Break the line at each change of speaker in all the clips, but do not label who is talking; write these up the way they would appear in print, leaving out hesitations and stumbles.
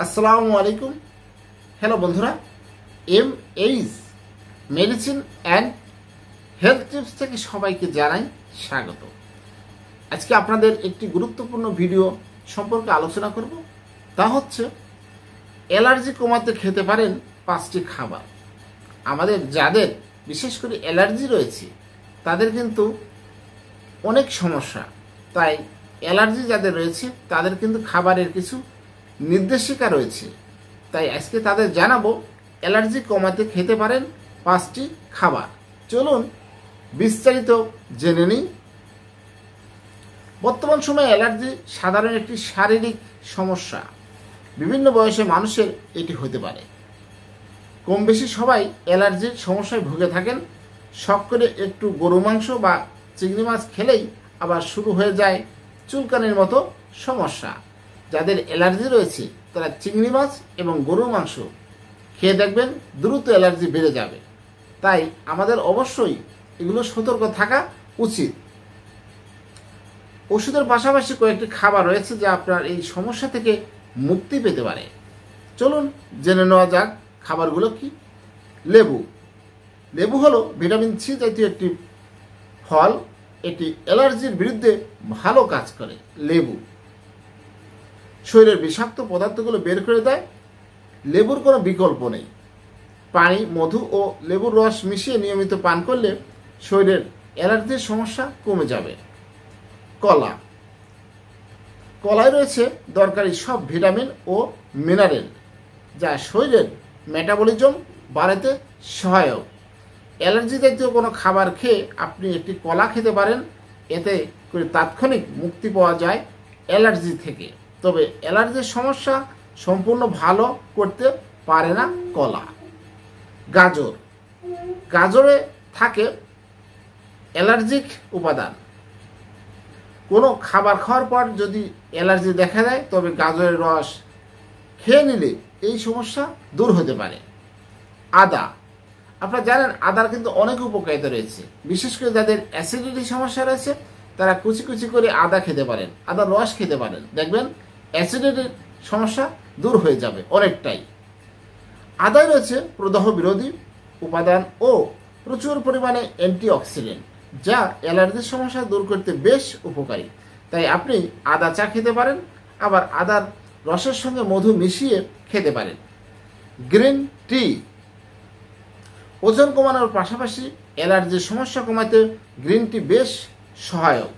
আসসালামু আলাইকুম। হ্যালো বন্ধুরা, MH medicine and health tips থেকে সবাইকে জানাই স্বাগত। আজকে আপনাদের একটি গুরুত্বপূর্ণ ভিডিও সম্পর্কে আলোচনা করব। তা হচ্ছে অ্যালার্জি কমাতে খেতে পারেন 5টি খাবার। আমাদের যাদের বিশেষ করে অ্যালার্জি রয়েছে তাদের কিন্তু অনেক সমস্যা, তাই অ্যালার্জি যাদের রয়েছে তাদের কিন্তু খাবারের কিছু নির্দেশিকা রয়েছে। তাই আজকে তাদের জানাবো অ্যালার্জি কমাতে খেতে পারেন 5টি খাবার। চলুন বিস্তারিত জেনে নিই। বর্তমান সময়ে অ্যালার্জি সাধারণ একটি শারীরিক সমস্যা। বিভিন্ন বয়সে মানুষের এটি হতে পারে। কম বেশি সবাই অ্যালার্জির সমস্যায় ভুগে থাকেন। শখ করে একটু গরু মাংস বা চিংড়ি মাছ খেলেই আবার শুরু হয়ে যায় চুলকানির মতো সমস্যা। যাদের অ্যালার্জি রয়েছে তারা চিংড়ি মাছ এবং গরুর মাংস খেয়ে দেখবেন দ্রুত অ্যালার্জি বেড়ে যাবে। তাই আমাদের অবশ্যই এগুলো সতর্ক থাকা উচিত। ওষুধের পাশাপাশি কয়েকটি খাবার রয়েছে যা আপনার এই সমস্যা থেকে মুক্তি পেতে পারে। চলুন জেনে নেওয়া যাক খাবারগুলো কি। লেবু হলো ভিটামিন সি জাতীয় একটি ফল। এটি অ্যালার্জির বিরুদ্ধে ভালো কাজ করে। লেবু শরীরের বিষাক্ত পদার্থগুলো বের করে দেয়। লেবুর কোনো বিকল্প নেই। পানি, মধু ও লেবুর রস মিশিয়ে নিয়মিত পান করলে শরীরের অ্যালার্জির সমস্যা কমে যাবে। কলায় রয়েছে দরকারি সব ভিটামিন ও মিনারেল যা শরীরের মেটাবলিজম বাড়াতে সহায়ক। অ্যালার্জি জাতীয় কোনো খাবার খেয়ে আপনি একটি কলা খেতে পারেন। এতে করে তাৎক্ষণিক মুক্তি পাওয়া যায় অ্যালার্জি থেকে। তবে অ্যালার্জির সমস্যা সম্পূর্ণ ভালো করতে পারে না কলা। গাজরে থাকে অ্যালার্জিক উপাদান। কোনো খাবার খাওয়ার পর যদি অ্যালার্জি দেখা দেয় তবে গাজরের রস খেয়ে নিলে এই সমস্যা দূর হতে পারে। আদা, আপনারা জানেন আদার কিন্তু অনেক উপকারিতা রয়েছে। বিশেষ করে যাদের অ্যাসিডিটি সমস্যা রয়েছে তারা কুচি কুচি করে আদা খেতে পারেন, আদার রস খেতে পারেন। দেখবেন অ্যাসিডিটির সমস্যা দূর হয়ে যাবে অনেকটাই। আদায় রয়েছে প্রদাহ বিরোধী উপাদান ও প্রচুর পরিমাণে অ্যান্টিঅক্সিডেন্ট যা অ্যালার্জির সমস্যা দূর করতে বেশ উপকারী। তাই আপনি আদা চা খেতে পারেন, আবার আদার রসের সঙ্গে মধু মিশিয়ে খেতে পারেন। গ্রিন টি ওজন কমানোর পাশাপাশি অ্যালার্জির সমস্যা কমাতে গ্রিন টি বেশ সহায়ক।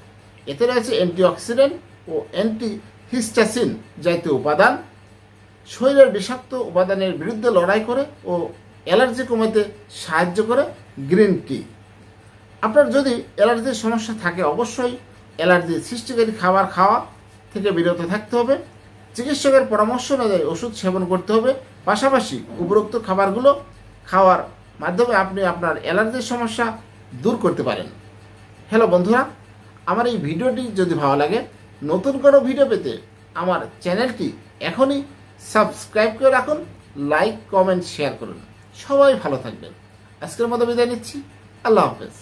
এতে রয়েছে অ্যান্টিঅক্সিডেন্ট ও অ্যান্টিহিস্টাসিন জাতীয় উপাদান। শরীরের বিষাক্ত উপাদানের বিরুদ্ধে লড়াই করে ও অ্যালার্জি কমাতে সাহায্য করে গ্রিন টি। আপনার যদি অ্যালার্জির সমস্যা থাকে অবশ্যই অ্যালার্জি সৃষ্টিকারী খাবার খাওয়া থেকে বিরত থাকতে হবে। চিকিৎসকের পরামর্শ অনুযায়ী ওষুধ সেবন করতে হবে। পাশাপাশি উপরোক্ত খাবারগুলো খাওয়ার মাধ্যমে আপনি আপনার অ্যালার্জির সমস্যা দূর করতে পারেন। হ্যালো বন্ধুরা, আমার এই ভিডিওটি যদি ভালো লাগে, নতুন কোনো ভিডিও পেতে আমার চ্যানেলটি এখনই সাবস্ক্রাইব করে রাখুন, লাইক, কমেন্ট, শেয়ার করুন। সবাই ভালো থাকবেন। আজকের মতো বিদায় নিচ্ছি। আল্লাহ হাফেজ।